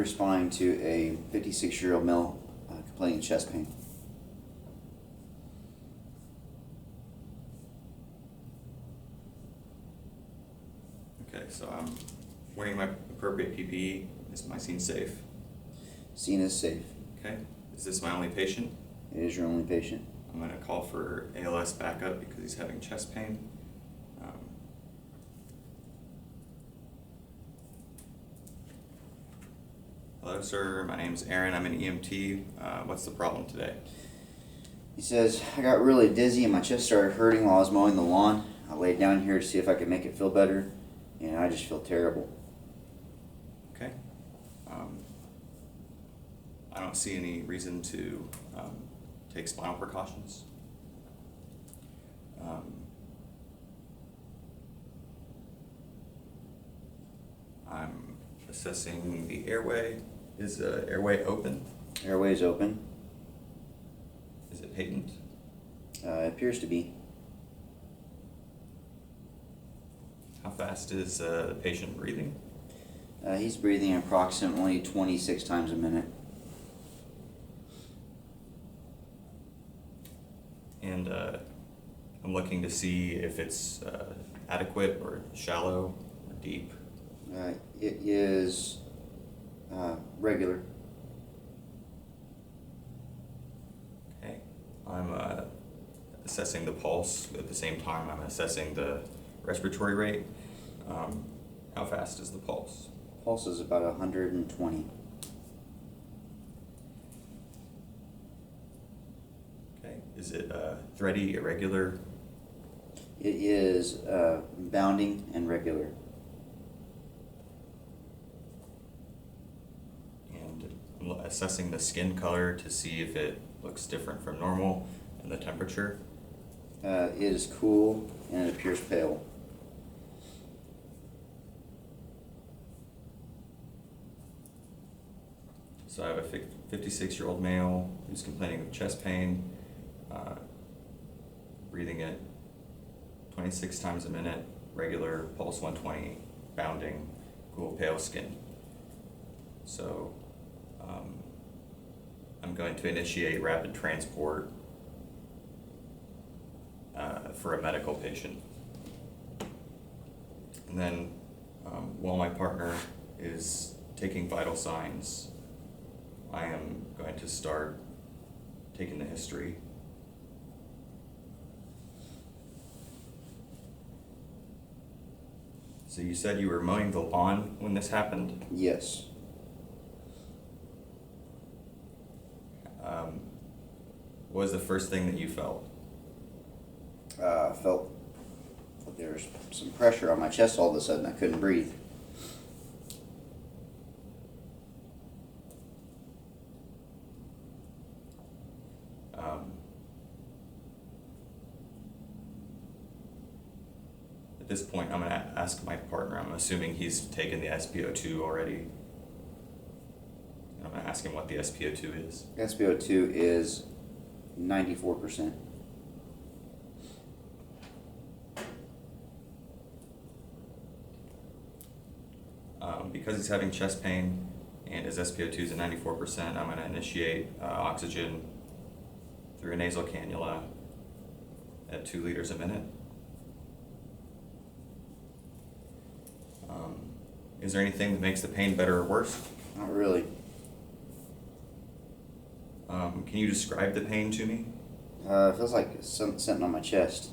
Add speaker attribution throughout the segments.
Speaker 1: responding to a 56-year-old male complaining of chest pain.
Speaker 2: Okay, so I'm wearing my appropriate PPE. Is my scene safe?
Speaker 1: Scene is safe.
Speaker 2: Okay. Is this my only patient?
Speaker 1: It is your only patient.
Speaker 2: I'm going to call for ALS backup because he's having chest pain. Hello, sir. My name's Aaron. I'm an EMT. What's the problem today?
Speaker 1: He says, I got really dizzy and my chest started hurting while I was mowing the lawn. I laid down here to see if I could make it feel better, and I just feel terrible.
Speaker 2: Okay. I don't see any reason to take spinal precautions. I'm assessing the airway. Is the airway open?
Speaker 1: Airway is open.
Speaker 2: Is it patent?
Speaker 1: It appears to be.
Speaker 2: How fast is the patient breathing?
Speaker 1: He's breathing approximately 26 times a minute.
Speaker 2: And I'm looking to see if it's adequate or shallow or deep.
Speaker 1: It is regular.
Speaker 2: Okay. I'm assessing the pulse. At the same time, I'm assessing the respiratory rate. How fast is the pulse?
Speaker 1: Pulse is about 120.
Speaker 2: Okay. Is it thready, irregular?
Speaker 1: It is bounding and regular.
Speaker 2: And I'm assessing the skin color to see if it looks different from normal, and the temperature.
Speaker 1: It is cool and it appears pale.
Speaker 2: So I have a 56-year-old male who's complaining of chest pain, breathing at 26 times a minute, regular, pulse 120, bounding, cool, pale skin. So I'm going to initiate rapid transport for a medical patient. And then while my partner is taking vital signs, I am going to start taking the history. So you said you were mowing the lawn when this happened?
Speaker 1: Yes.
Speaker 2: What was the first thing that you felt?
Speaker 1: I felt like there was some pressure on my chest all of a sudden. I couldn't breathe.
Speaker 2: At this point, I'm going to ask my partner. I'm assuming he's taken the SpO2 already. And I'm going to ask him what the SpO2 is.
Speaker 1: SpO2 is 94%.
Speaker 2: Because he's having chest pain and his SpO2 is at 94%, I'm going to initiate oxygen through a nasal cannula at 2 liters a minute. Is there anything that makes the pain better or worse?
Speaker 1: Not really.
Speaker 2: Can you describe the pain to me?
Speaker 1: It feels like something on my chest.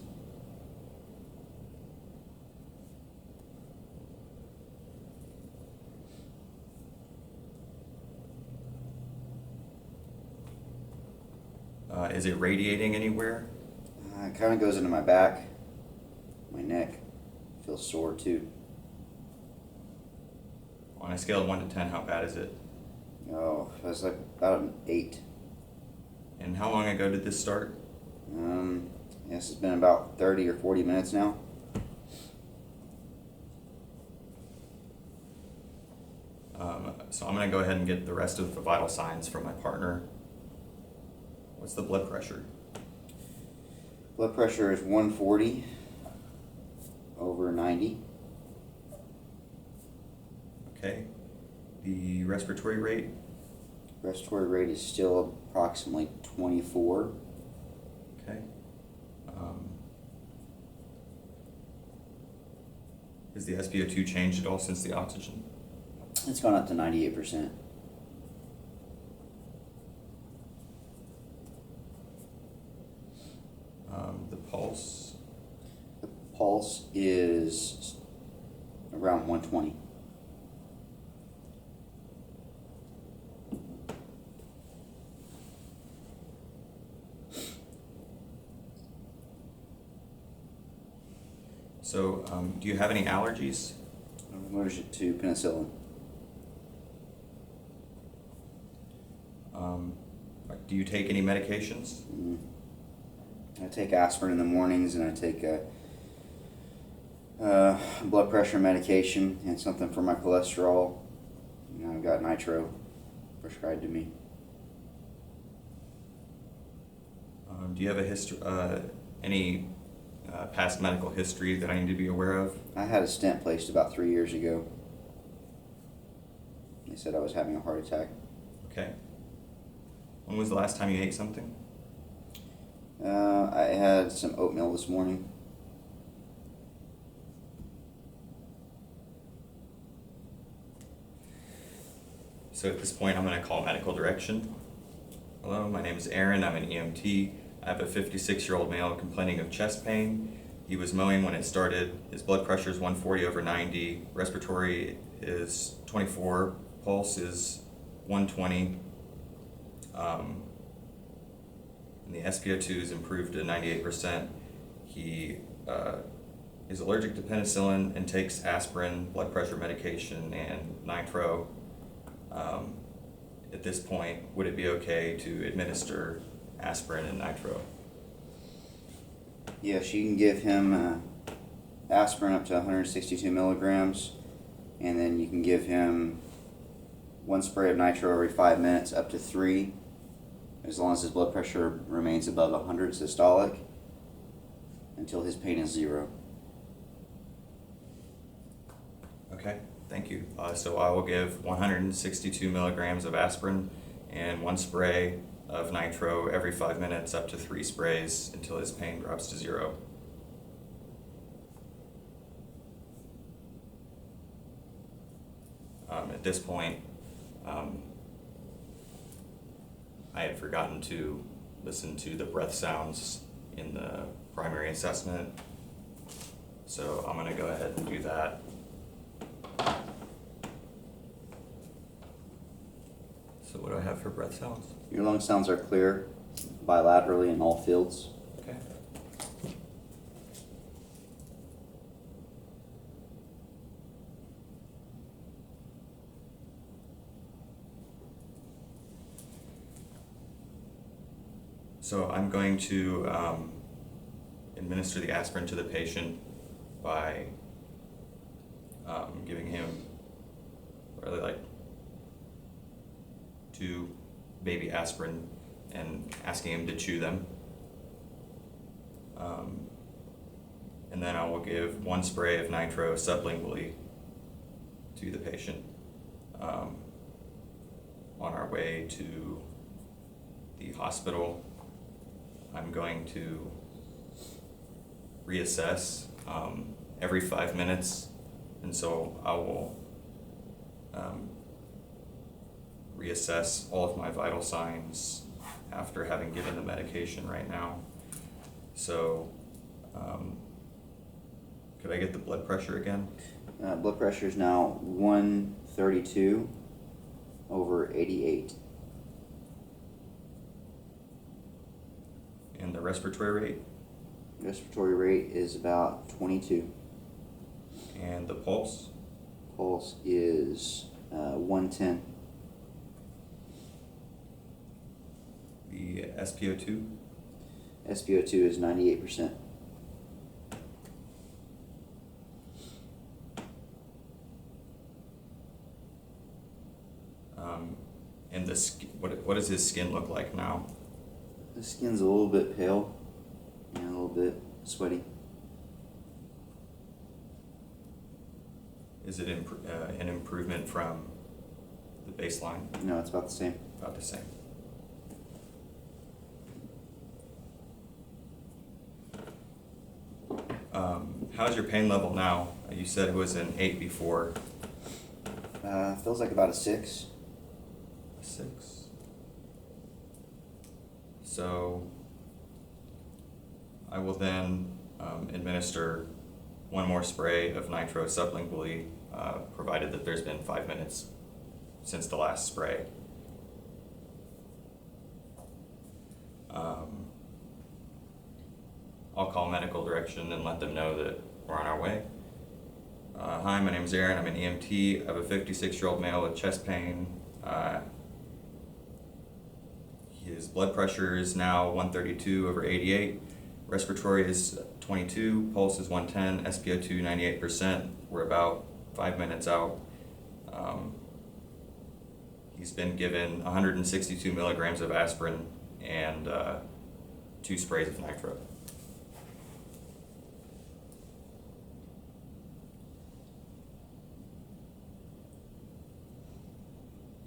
Speaker 2: Is it radiating anywhere?
Speaker 1: It kind of goes into my back, my neck. Feels sore too.
Speaker 2: On a scale of 1 to 10, how bad is it?
Speaker 1: Oh, it's like about an 8.
Speaker 2: And how long ago did this start?
Speaker 1: Yes, it's been about 30 or 40 minutes now.
Speaker 2: So I'm going to go ahead and get the rest of the vital signs from my partner. What's the blood pressure?
Speaker 1: Blood pressure is 140 over 90.
Speaker 2: Okay. The respiratory rate,
Speaker 1: Respiratory rate is still approximately 24.
Speaker 2: okay. Has the SpO2 changed at all since the oxygen?
Speaker 1: It's gone up to 98%.
Speaker 2: The pulse,
Speaker 1: The pulse is around 120.
Speaker 2: so do you have any allergies?
Speaker 1: I'm allergic to penicillin.
Speaker 2: Do you take any medications?
Speaker 1: I take aspirin in the mornings, and I take blood pressure medication and something for my cholesterol. I've got nitro prescribed to me.
Speaker 2: Do you have any past medical history that I need to be aware of?
Speaker 1: I had a stent placed about 3 years ago. They said I was having a heart attack.
Speaker 2: Okay. When was the last time you ate something?
Speaker 1: I had some oatmeal this morning.
Speaker 2: So at this point, I'm going to call medical direction. Hello, my name is Aaron. I'm an EMT. I have a 56-year-old male complaining of chest pain. He was mowing when it started. His blood pressure is 140/90. Respiratory is 24. Pulse is 120. And the SpO2 is improved to 98%. He is allergic to penicillin and takes aspirin, blood pressure medication, and nitro. At this point, would it be okay to administer aspirin and nitro?
Speaker 1: Yes, you can give him aspirin up to 162 milligrams, and then you can give him 1 spray of nitro every 5 minutes, up to 3, as long as his blood pressure remains above 100 systolic, until his pain is 0.
Speaker 2: Okay, thank you. So I will give 162 milligrams of aspirin and 1 spray of nitro every 5 minutes, up to 3 sprays until his pain drops to 0. At this point, I had forgotten to listen to the breath sounds in the primary assessment, so I'm going to go ahead and do that. So what do I have for breath sounds?
Speaker 1: Your lung sounds are clear bilaterally in all fields.
Speaker 2: Okay. So I'm going to administer the aspirin to the patient by giving him really like 2 baby aspirin and asking him to chew them. And then I will give 1 spray of nitro sublingually to the patient. On our way to the hospital, I'm going to reassess every 5 minutes, and so I will reassess all of my vital signs after having given the medication right now. So could I get the blood pressure again?
Speaker 1: Blood pressure is now 132/88.
Speaker 2: And the respiratory rate?
Speaker 1: Respiratory rate is about 22.
Speaker 2: And the pulse?
Speaker 1: Pulse is 110.
Speaker 2: The SpO2?
Speaker 1: SpO2 is 98%.
Speaker 2: And what does his skin look like now?
Speaker 1: The skin's a little bit pale and a little bit sweaty.
Speaker 2: Is it an improvement from the baseline?
Speaker 1: No, it's about the same.
Speaker 2: About the same. How's your pain level now? You said it was an 8 before.
Speaker 1: Feels like about a 6.
Speaker 2: 6. So I will then administer one more spray of nitro sublingually, provided that there's been 5 minutes since the last spray. I'll call medical direction and let them know that we're on our way. Hi, my name is Aaron. I'm an EMT. I have a 56-year-old male with chest pain. His blood pressure is now 132/88. Respiratory is 22. Pulse is 110. SpO2 98%. We're about 5 minutes out. He's been given 162 milligrams of aspirin and 2 sprays of nitro.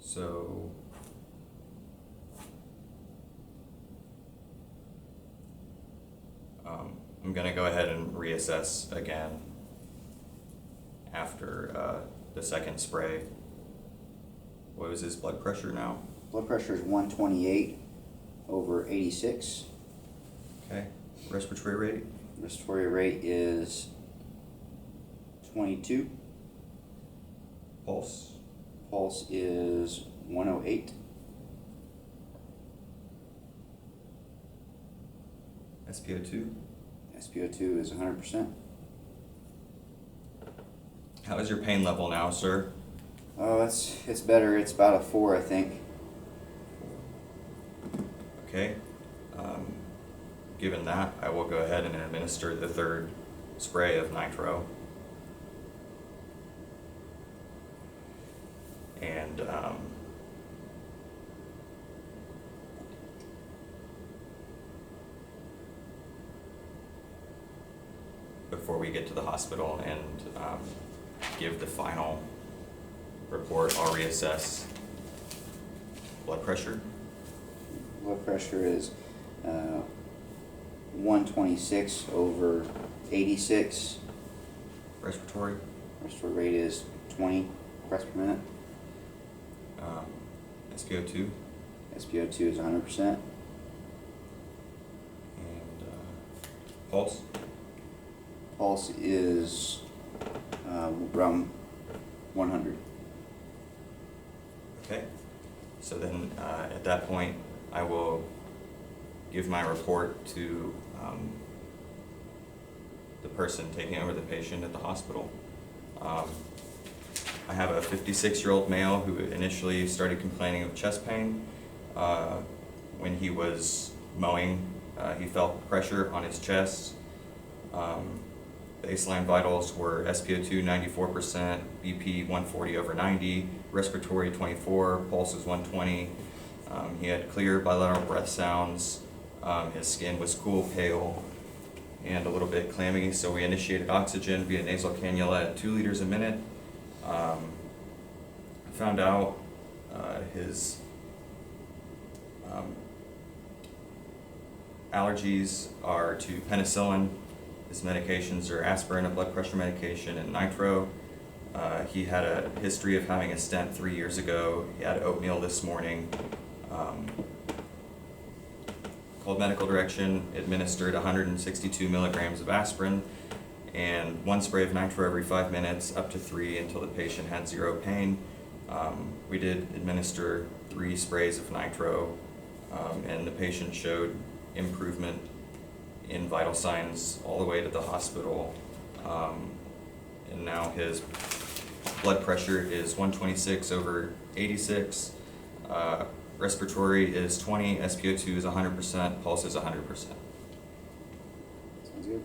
Speaker 2: So I'm going to go ahead and reassess again after the second spray. What was his blood pressure now?
Speaker 1: Blood pressure is 128/86.
Speaker 2: Okay. Respiratory rate?
Speaker 1: Respiratory rate is 22.
Speaker 2: Pulse?
Speaker 1: Pulse is 108.
Speaker 2: SpO2?
Speaker 1: SpO2 is 100%.
Speaker 2: How is your pain level now, sir?
Speaker 1: Oh, it's better. It's about a 4, I think.
Speaker 2: Okay. Given that, I will go ahead and administer the 3rd spray of nitro. And before we get to the hospital and give the final report, I'll reassess blood pressure.
Speaker 1: Blood pressure is 126/86.
Speaker 2: Respiratory?
Speaker 1: Respiratory rate is 20 breaths per minute.
Speaker 2: SpO2?
Speaker 1: SpO2 is 100%.
Speaker 2: And pulse?
Speaker 1: Pulse is around 100.
Speaker 2: Okay. So then at that point, I will give my report to the person taking over the patient at the hospital. I have a 56-year-old male who initially started complaining of chest pain. When he was mowing, he felt pressure on his chest. Baseline vitals were SpO2 94%, BP 140/90, respiratory 24, pulse is 120. He had clear bilateral breath sounds. His skin was cool, pale, and a little bit clammy, so we initiated oxygen via nasal cannula at 2 liters a minute. Found out his allergies are to penicillin. His medications are aspirin, a blood pressure medication, and nitro. He had a history of having a stent 3 years ago. He had oatmeal this morning. Called medical direction, administered 162 milligrams of aspirin and 1 spray of nitro every 5 minutes, up to 3 until the patient had 0 pain. We did administer 3 sprays of nitro, and the patient showed improvement in vital signs all the way to the hospital. And now his blood pressure is 126/86. Respiratory is 20, SpO2 is 100%, pulse is 100%.
Speaker 1: Sounds good.